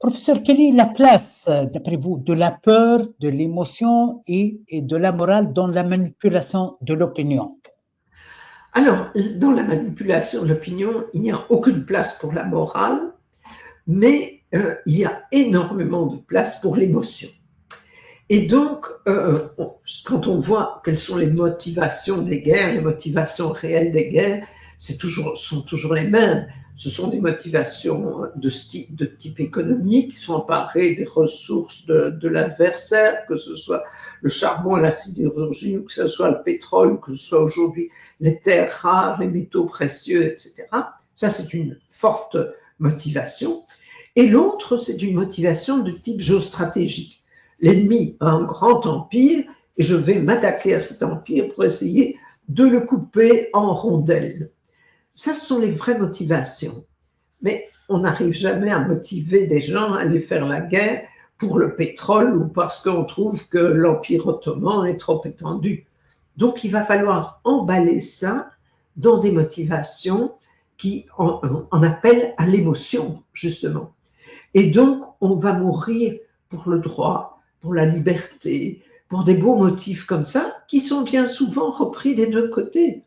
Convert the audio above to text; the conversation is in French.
Professeur, quelle est la place, d'après vous, de la peur, de l'émotion et de la morale dans la manipulation de l'opinion? Alors, dans la manipulation de l'opinion, il n'y a aucune place pour la morale, mais il y a énormément de place pour l'émotion. Et donc, quand on voit quelles sont les motivations des guerres, les motivations réelles des guerres, sont toujours les mêmes. Ce sont des motivations de type économique, s'emparer des ressources de l'adversaire, que ce soit le charbon et la sidérurgie, ou que ce soit le pétrole, ou que ce soit aujourd'hui les terres rares, les métaux précieux, etc. Ça, c'est une forte motivation. Et l'autre, c'est une motivation de type géostratégique. L'ennemi a un grand empire et je vais m'attaquer à cet empire pour essayer de le couper en rondelles. Ça, ce sont les vraies motivations. Mais on n'arrive jamais à motiver des gens à aller faire la guerre pour le pétrole ou parce qu'on trouve que l'Empire ottoman est trop étendu. Donc, il va falloir emballer ça dans des motivations qui en appellent à l'émotion, justement. Et donc, on va mourir pour le droit, pour la liberté, pour des beaux motifs comme ça, qui sont bien souvent repris des deux côtés.